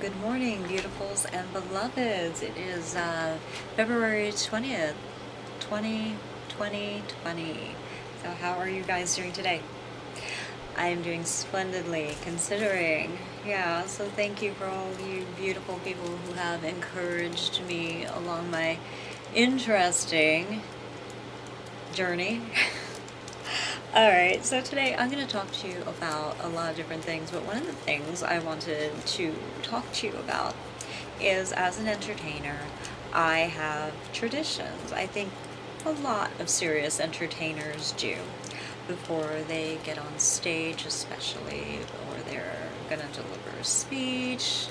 good morning, beautifuls and beloveds. It is February 20th, 2020. So how are you guys doing today? I am doing splendidly, considering. Yeah, so thank you for all you beautiful people who have encouraged me along my interesting journey. Alright, so today I'm going to talk to you about a lot of different things, but one of the things I wanted to talk to you about is, as an entertainer, I have traditions. I think a lot of serious entertainers do before they get on stage, especially, or they're going to deliver a speech.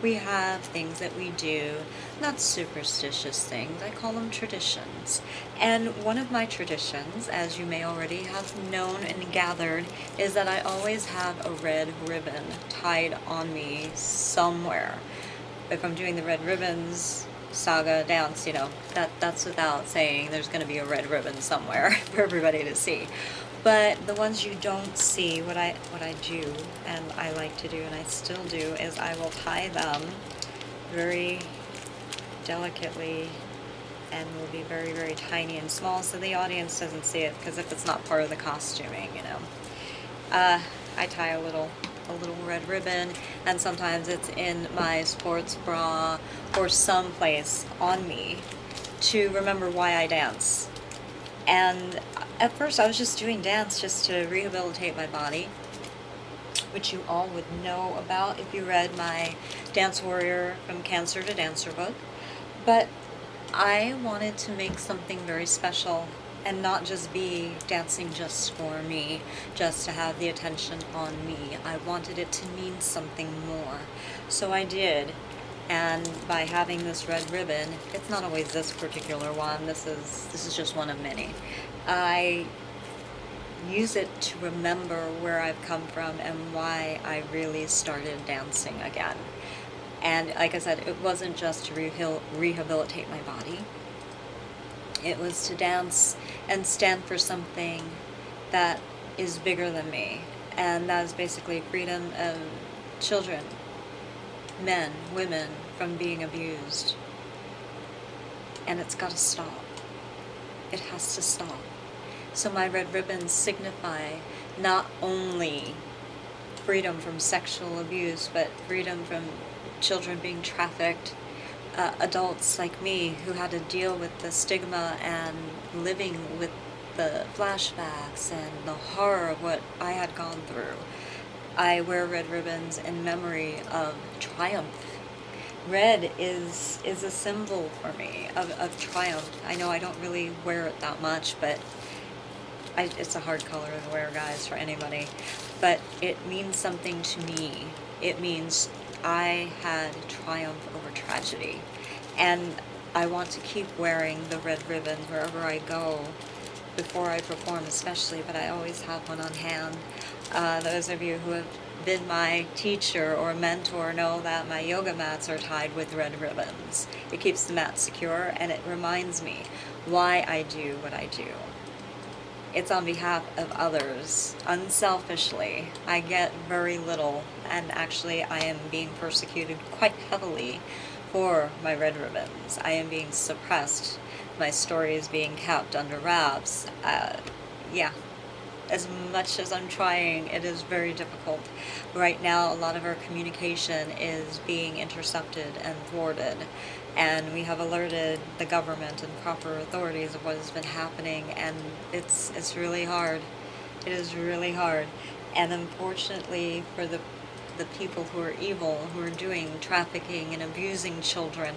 We have things that we do, not superstitious things, I call them traditions. And one of my traditions, as you may already have known and gathered, is that I always have a red ribbon tied on me somewhere. If I'm doing the red ribbons saga dance, that's without saying there's going to be a red ribbon somewhere for everybody to see. But the ones you don't see, what I do, and I like to do, and I still do, is I will tie them very delicately, and will be very, very tiny and small, so the audience doesn't see it, because if it's not part of the costuming, I tie a little red ribbon, and sometimes it's in my sports bra or someplace on me to remember why I dance. And at first I was just doing dance just to rehabilitate my body, which you all would know about if you read my DanceWarrior From Cancer to Dancer book. But I wanted to make something very special and not just be dancing just for me, just to have the attention on me. I wanted it to mean something more. So I did. And by having this red ribbon, it's not always this particular one, this is just one of many. I use it to remember where I've come from and why I really started dancing again. And like I said, it wasn't just to rehabilitate my body. It was to dance and stand for something that is bigger than me. And that is basically freedom of children, men, women, from being abused. And it's got to stop. It has to stop. So my red ribbons signify not only freedom from sexual abuse, but freedom from children being trafficked, adults like me who had to deal with the stigma and living with the flashbacks and the horror of what I had gone through. I wear red ribbons in memory of triumph. Red is a symbol for me of triumph. I know I don't really wear it that much, but it's a hard color to wear, guys, for anybody. But it means something to me. It means I had triumph over tragedy. And I want to keep wearing the red ribbon wherever I go, before I perform especially, but I always have one on hand. Those of you who have been my teacher or mentor know that my yoga mats are tied with red ribbons. It keeps the mat secure, and it reminds me why I do what I do. It's on behalf of others, unselfishly. I get very little, and actually I am being persecuted quite heavily for my red ribbons. I am being suppressed. My story is being kept under wraps. Yeah. As much as I'm trying, it is very difficult. Right now, a lot of our communication is being intercepted and thwarted, and we have alerted the government and proper authorities of what has been happening, and it's really hard. It is really hard. And unfortunately for the people who are evil, who are doing trafficking and abusing children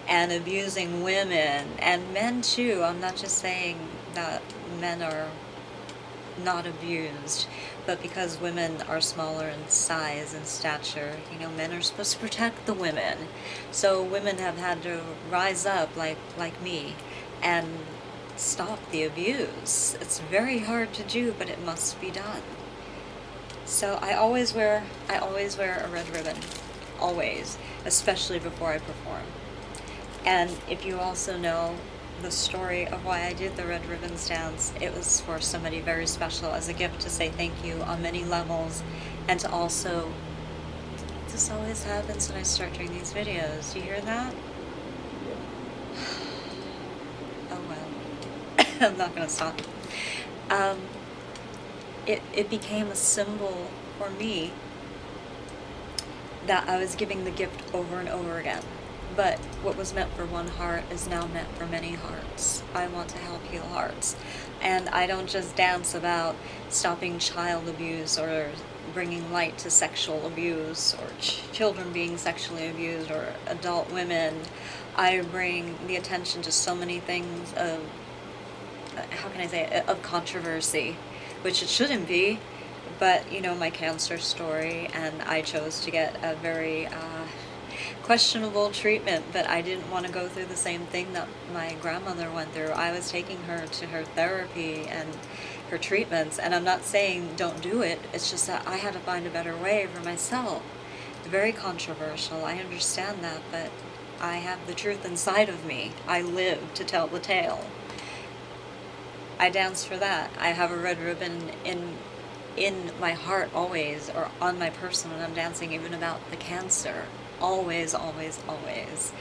and abusing women, and men too. I'm not just saying that men are not abused, but because women are smaller in size and stature, men are supposed to protect the women. So women have had to rise up like me and stop the abuse. It's very hard to do, but it must be done. So I always wear a red ribbon, always, especially before I perform. And if you also know the story of why I did the Red Ribbons dance, it was for somebody very special, as a gift to say thank you on many levels, and to also This always happens when I start doing these videos. Do you hear that? Oh well. I'm not gonna stop. Um, it became a symbol for me that I was giving the gift over and over again. But what was meant for one heart is now meant for many hearts. I want to help heal hearts. And I don't just dance about stopping child abuse or bringing light to sexual abuse or children being sexually abused or adult women. I bring the attention to so many things of, how can I say it, of controversy, which it shouldn't be. But, you know, my cancer story, and I chose to get a very questionable treatment, but I didn't want to go through the same thing that my grandmother went through. I was taking her to her therapy and her treatments, and I'm not saying don't do it, it's just that I had to find a better way for myself. Very controversial, I understand that, but I have the truth inside of me. I live to tell the tale. I dance for that. I have a red ribbon in my heart always, or on my person when I'm dancing, even about the cancer. Always, always, always.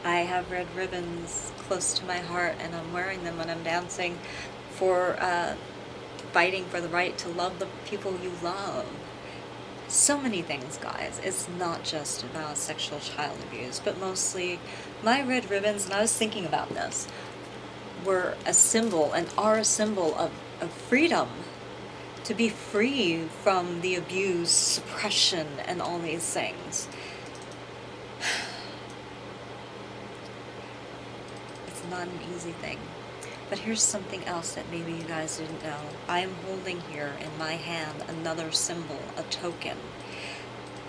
I have red ribbons close to my heart, and I'm wearing them when I'm dancing for fighting for the right to love the people you love. So many things, guys. It's not just about sexual child abuse, but mostly my red ribbons, and I was thinking about this, were a symbol and are a symbol of freedom. To be free from the abuse, suppression, and all these things. It's not an easy thing. But here's something else that maybe you guys didn't know. I am holding here in my hand another symbol, a token,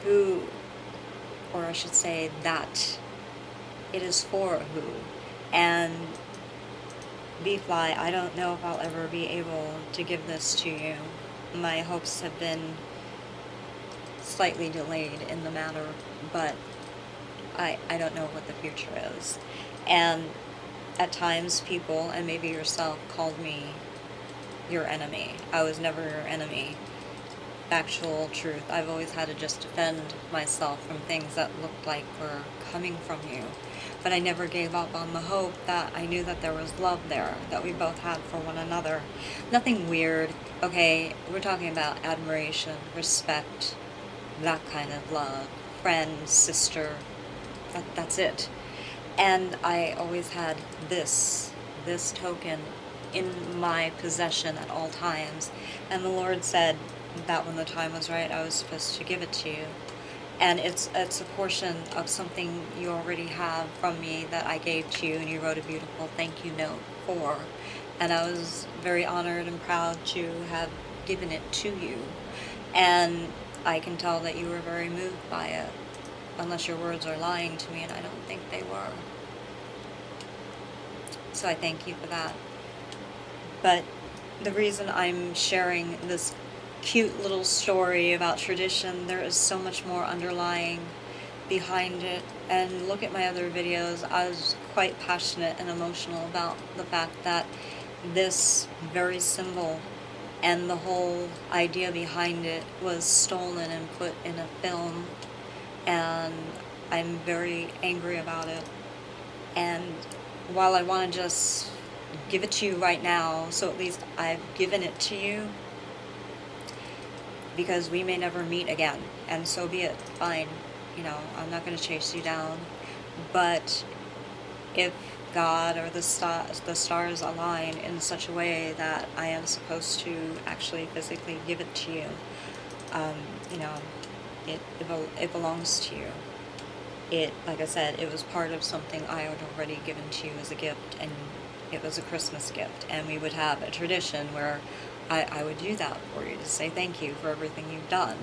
or I should say that, it is for who. And Bfly, I don't know if I'll ever be able to give this to you. My hopes have been slightly delayed in the matter, but I don't know what the future is. And at times people, and maybe yourself, called me your enemy. I was never your enemy. Actual truth, I've always had to just defend myself from things that looked like were coming from you. But I never gave up on the hope that I knew that there was love there, that we both had for one another. Nothing weird, okay? We're talking about admiration, respect, that kind of love. Friend, sister, that's it. And I always had this token in my possession at all times. And the Lord said that when the time was right, I was supposed to give it to you. And it's a portion of something you already have from me that I gave to you, and you wrote a beautiful thank you note for. And I was very honored and proud to have given it to you. And I can tell that you were very moved by it, unless your words are lying to me, and I don't think they were. So I thank you for that. But the reason I'm sharing this cute little story about tradition, there is so much more underlying behind it. And look at my other videos. I was quite passionate and emotional about the fact that this very symbol and the whole idea behind it was stolen and put in a film, and I'm very angry about it. And while I want to just give it to you right now, so at least I've given it to you, because we may never meet again, and so be it. Fine, you know, I'm not going to chase you down. But if God or the stars align in such a way that I am supposed to actually physically give it to you, you know, it belongs to you. It, like I said, it was part of something I had already given to you as a gift, and it was a Christmas gift, and we would have a tradition where I would do that for you, to say thank you for everything you've done.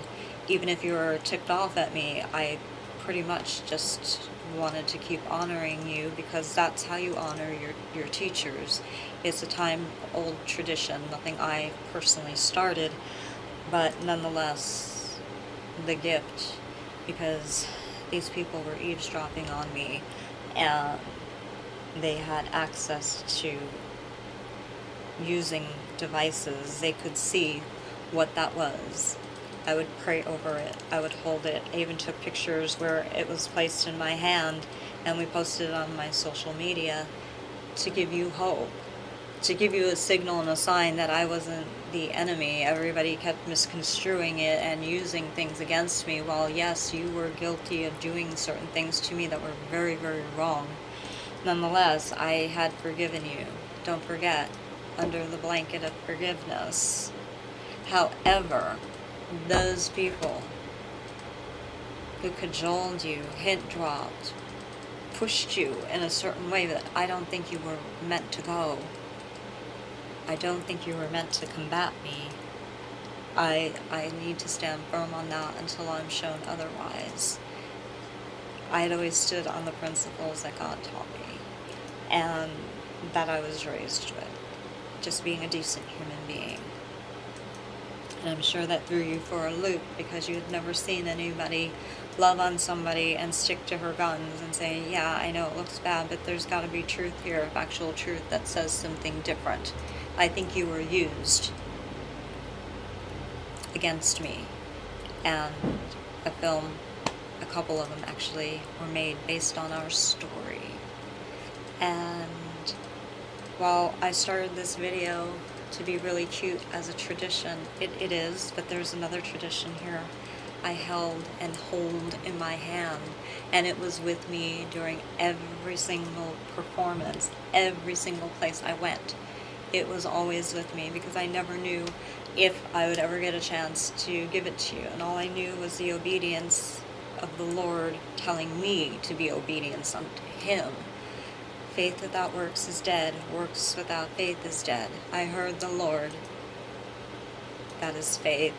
Even if you were ticked off at me, I pretty much just wanted to keep honoring you, because that's how you honor your teachers. It's a time-old tradition, nothing I personally started, but nonetheless, the gift, because these people were eavesdropping on me, and they had access to using devices. They could see what that was. I would pray over it. I would hold it. I even took pictures where it was placed in my hand, and we posted it on my social media to give you hope, to give you a signal and a sign that I wasn't the enemy. Everybody kept misconstruing it and using things against me. While yes, you were guilty of doing certain things to me that were very, very wrong. Nonetheless, I had forgiven you. Don't forget, under the blanket of forgiveness. However, those people who cajoled you, hint dropped, pushed you in a certain way that I don't think you were meant to go. I don't think you were meant to combat me. I need to stand firm on that until I'm shown otherwise. I had always stood on the principles that God taught me and that I was raised with, just being a decent human being. And I'm sure that threw you for a loop because you had never seen anybody love on somebody and stick to her guns and say, yeah, I know it looks bad, but there's got to be truth here, actual truth that says something different. I think you were used against me. And a film, a couple of them actually, were made based on our story. And while I started this video to be really cute as a tradition, it is, but there's another tradition here I held and hold in my hand, and it was with me during every single performance, every single place I went. It was always with me because I never knew if I would ever get a chance to give it to you, and all I knew was the obedience of the Lord telling me to be obedient unto Him. Faith without works is dead. Works without faith is dead. I heard the Lord. That is faith.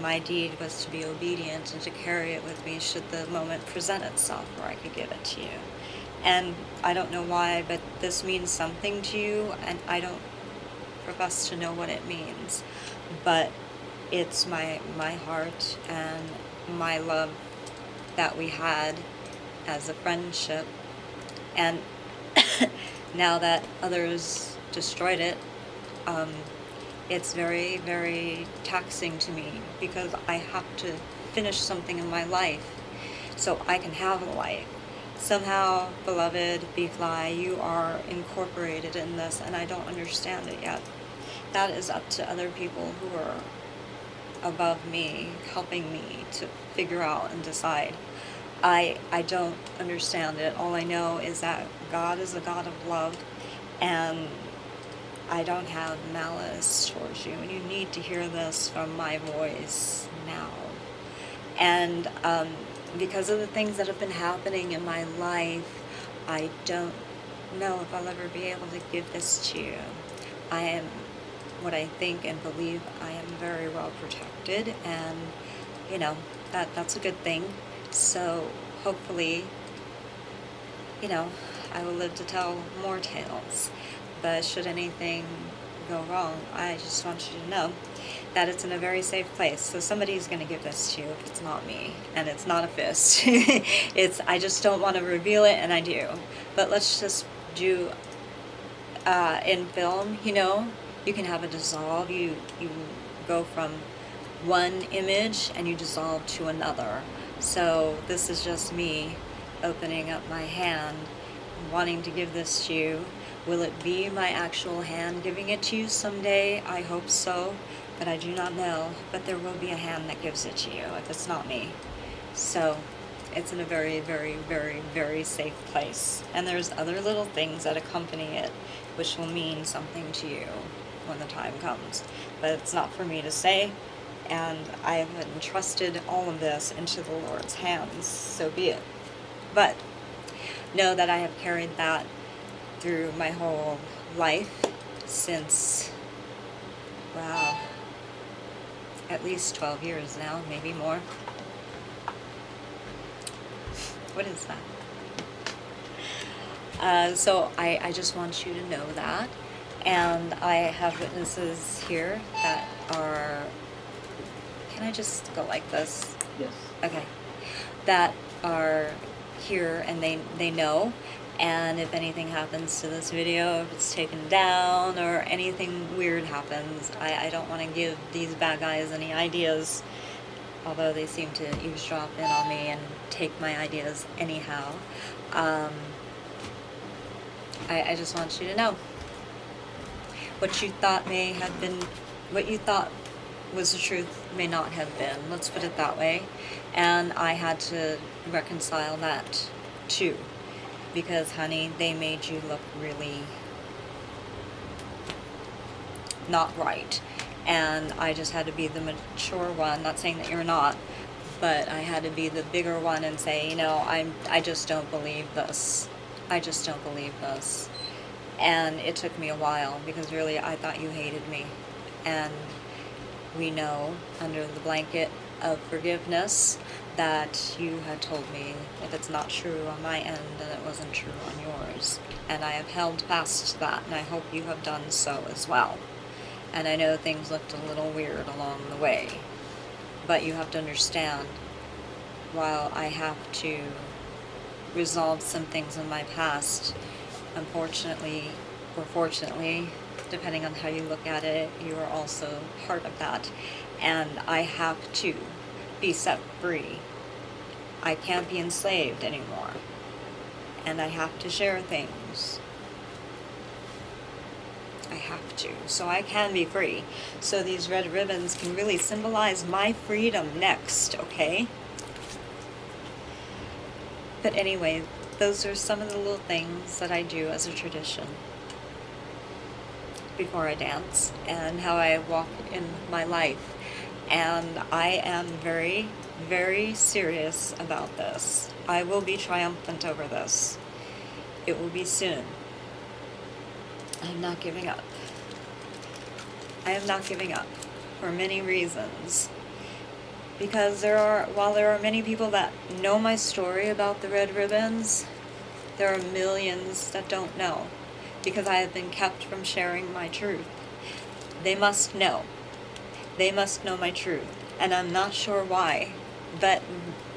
My deed was to be obedient and to carry it with me should the moment present itself where I could give it to you. And I don't know why, but this means something to you, and I don't profess to know what it means. But it's my heart and my love that we had as a friendship. And now that others destroyed it, it's very, very taxing to me because I have to finish something in my life so I can have a life. Somehow, beloved Bfly, you are incorporated in this, and I don't understand it yet. That is up to other people who are above me, helping me to figure out and decide. I don't understand it. All I know is that God is a God of love, and I don't have malice towards you, and you need to hear this from my voice now. And because of the things that have been happening in my life, I don't know if I'll ever be able to give this to you. I am what I think and believe I am very well protected, and you know, that's a good thing. So hopefully, you know, I will live to tell more tales. But should anything go wrong, I just want you to know that it's in a very safe place. So somebody's going to give this to you if it's not me, and it's not a fist. I just don't want to reveal it, and I do. But let's just do in film, you know, you can have a dissolve. You go from one image and you dissolve to another. So this is just me opening up my hand, wanting to give this to you. Will it be my actual hand giving it to you someday? I hope so, but I do not know. But there will be a hand that gives it to you if it's not me. So it's in a very, very, very, very safe place. And there's other little things that accompany it, which will mean something to you when the time comes. But it's not for me to say, and I have entrusted all of this into the Lord's hands, so be it. But know that I have carried that through my whole life since, wow, at least 12 years now, maybe more. What is that? So I just want you to know that. And I have witnesses here that are, can I just go like this? Yes. Okay. That are here, and they know. And if anything happens to this video, if it's taken down or anything weird happens, I don't want to give these bad guys any ideas, although they seem to eavesdrop in on me and take my ideas anyhow. I just want you to know what you thought may have been, what you thought was the truth may not have been. Let's put it that way. And I had to reconcile that too. Because, honey, they made you look really not right. And I just had to be the mature one, not saying that you're not, but I had to be the bigger one and say, you know, I just don't believe this. I just don't believe this. And it took me a while, because really I thought you hated me. And we know, under the blanket of forgiveness, that you had told me if it's not true on my end, then it wasn't true on yours. And I have held fast to that, and I hope you have done so as well. And I know things looked a little weird along the way, but you have to understand, while I have to resolve some things in my past, unfortunately, or fortunately, depending on how you look at it, you are also part of that. And I have to be set free. I can't be enslaved anymore. And I have to share things. I have to. So I can be free. So these red ribbons can really symbolize my freedom next, okay? But anyway, those are some of the little things that I do as a tradition before I dance, and how I walk in my life. And I am very, very serious about this. I will be triumphant over this. It will be soon. I'm not giving up. I am not giving up for many reasons. Because while there are many people that know my story about the red ribbons, there are millions that don't know, because I have been kept from sharing my truth. They must know. They must know my truth, and I'm not sure why, but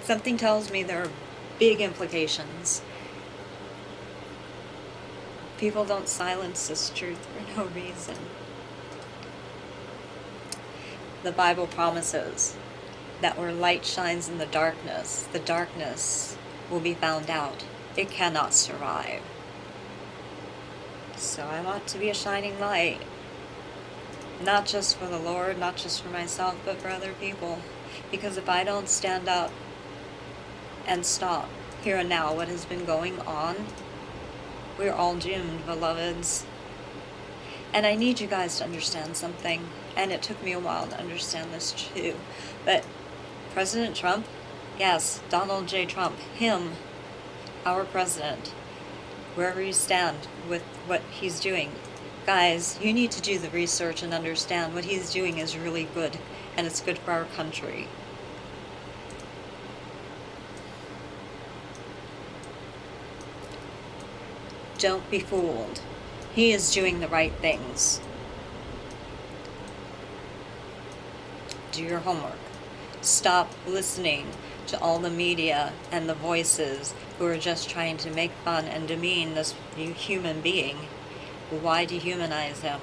something tells me there are big implications. People don't silence this truth for no reason. The Bible promises that where light shines in the darkness will be found out. It cannot survive. So I want to be a shining light. Not just for the Lord, not just for myself, but for other people. Because if I don't stand up and stop here and now what has been going on, we're all doomed, beloveds. And I need you guys to understand something. And it took me a while to understand this too. But President Trump, yes, Donald J. Trump, him, our president, wherever you stand with what he's doing, guys, you need to do the research and understand what he's doing is really good, and it's good for our country. Don't be fooled. He is doing the right things. Do your homework. Stop listening to all the media and the voices who are just trying to make fun and demean this human being. Why dehumanize him?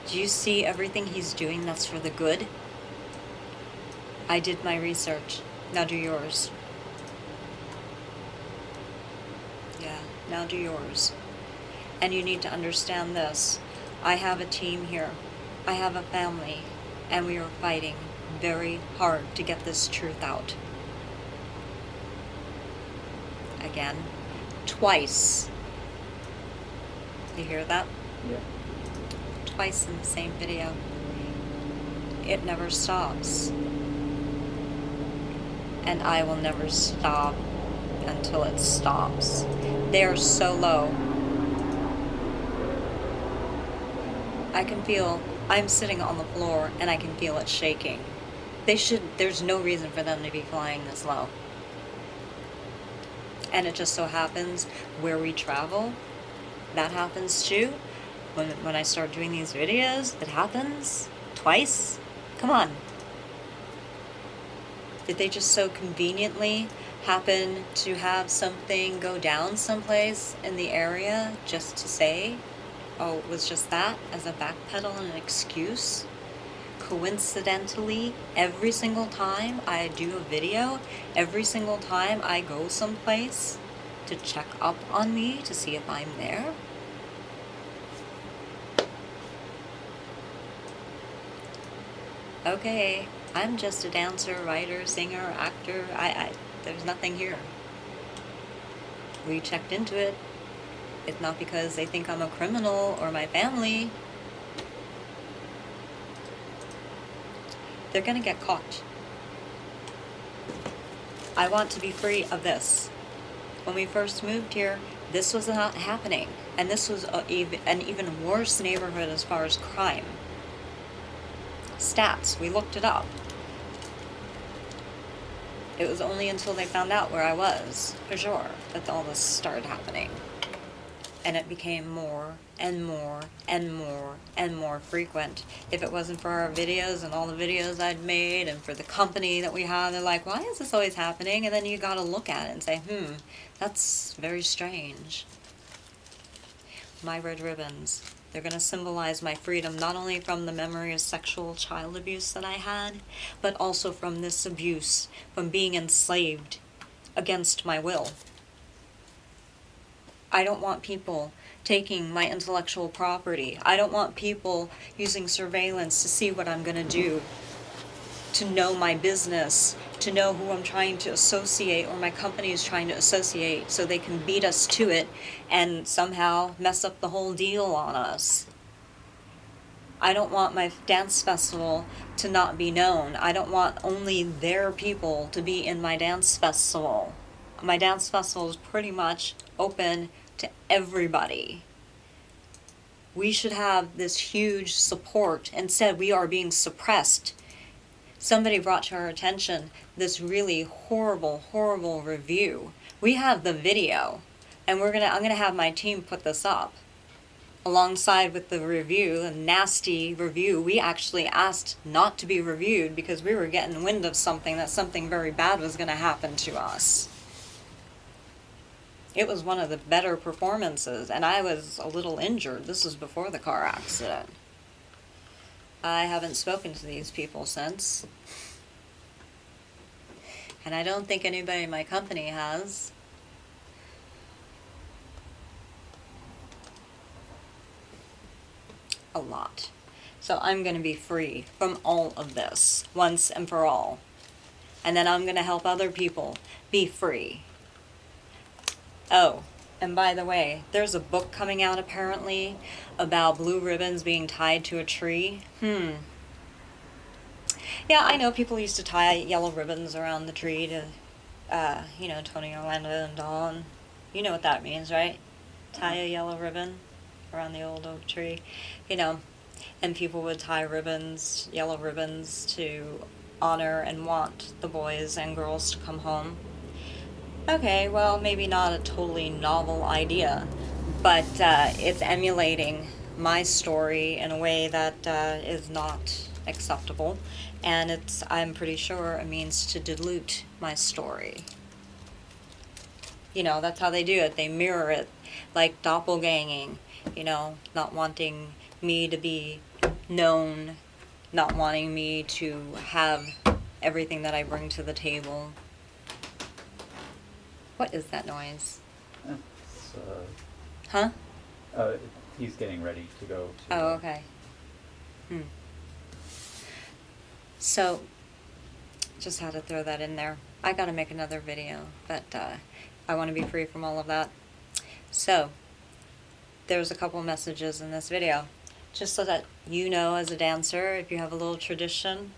Do you see everything he's doing that's for the good? I did my research. Now do yours. Yeah, now do yours. And you need to understand this. I have a team here. I have a family. And we are fighting very hard to get this truth out. Again, twice. You hear that? Yeah. Twice in the same video. It never stops. And I will never stop until it stops. They are so low. I can feel, I'm sitting on the floor and I can feel it shaking. There's no reason for them to be flying this low. And it just so happens where we travel, that happens too. When I start doing these videos, it happens twice. Come on. Did they just so conveniently happen to have something go down someplace in the area just to say, oh, it was just that, as a backpedal and an excuse. Coincidentally, every single time I do a video, every single time I go someplace to check up on me to see if I'm there, okay, I'm just a dancer, writer, singer, actor. There's nothing here. We checked into it. It's not because they think I'm a criminal or my family. They're gonna get caught. I want to be free of this. When we first moved here, this was not happening. And this was an even worse neighborhood as far as crime. Stats, we looked it up. It was only until they found out where I was, for sure, that all this started happening. And it became more and more and more and more frequent. If it wasn't for our videos and all the videos I'd made and for the company that we have, they're like, why is this always happening? And then you gotta look at it and say, that's very strange. My red ribbons. They're going to symbolize my freedom, not only from the memory of sexual child abuse that I had, but also from this abuse, from being enslaved against my will. I don't want people taking my intellectual property. I don't want people using surveillance to see what I'm going to do, to know my business, to know who I'm trying to associate or my company is trying to associate so they can beat us to it and somehow mess up the whole deal on us. I don't want my dance festival to not be known. I don't want only their people to be in my dance festival. My dance festival is pretty much open to everybody. We should have this huge support. Instead, we are being suppressed. Somebody brought to our attention this really horrible, horrible review. We have the video, and I'm gonna have my team put this up. Alongside with the review, a nasty review. We actually asked not to be reviewed because we were getting wind of something, that something very bad was gonna happen to us. It was one of the better performances, and I was a little injured. This was before the car accident. I haven't spoken to these people since. And I don't think anybody in my company has. A lot. So I'm going to be free from all of this once and for all. And then I'm going to help other people be free. Oh, and by the way, there's a book coming out apparently about blue ribbons being tied to a tree. Yeah, I know people used to tie yellow ribbons around the tree to, Tony, Orlando, and Dawn. You know what that means, right? Tie a yellow ribbon around the old oak tree. And people would tie ribbons, yellow ribbons, to honor and want the boys and girls to come home. Okay, well, maybe not a totally novel idea, but it's emulating my story in a way that is not acceptable, and I'm pretty sure, a means to dilute my story. That's how they do it. They mirror it, like doppelganging, not wanting me to be known, not wanting me to have everything that I bring to the table. What is that noise? It's, Huh? He's getting ready to go to... Oh, okay. So, just had to throw that in there. I gotta make another video, but I want to be free from all of that. So, there's a couple messages in this video. Just so that you know, as a dancer, if you have a little tradition,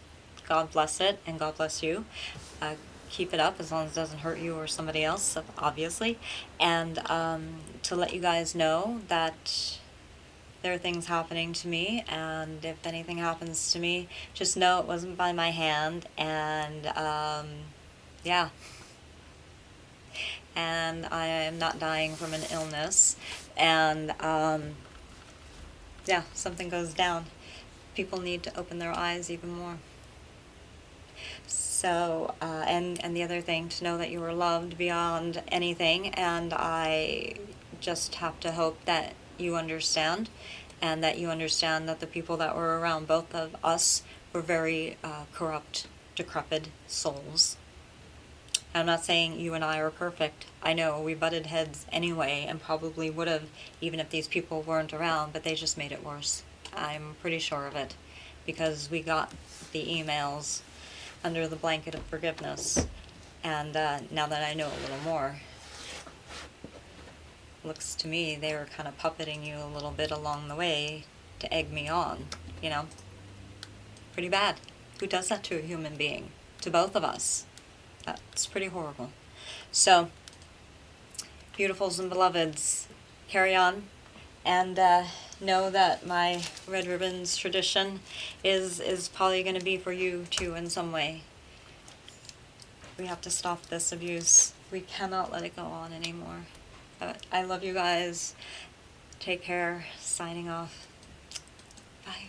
God bless it, and God bless you. Keep it up as long as it doesn't hurt you or somebody else, obviously. And to let you guys know that there are things happening to me, and if anything happens to me, just know it wasn't by my hand, and yeah. And I am not dying from an illness, and yeah, something goes down. People need to open their eyes even more. So, and the other thing, to know that you were loved beyond anything, and I just have to hope that you understand, and that you understand that the people that were around both of us were very corrupt, decrepit souls. I'm not saying you and I are perfect. I know we butted heads anyway, and probably would have, even if these people weren't around, but they just made it worse. I'm pretty sure of it, because we got the emails under the blanket of forgiveness, and now that I know a little more, looks to me they were kind of puppeting you a little bit along the way to egg me on, you know? Pretty bad. Who does that to a human being? To both of us. That's pretty horrible. So, beautifuls and beloveds, carry on, and know that my Red Ribbons tradition is probably going to be for you too in some way. We have to stop this abuse. We cannot let it go on anymore. I love you guys. Take care. Signing off. Bye.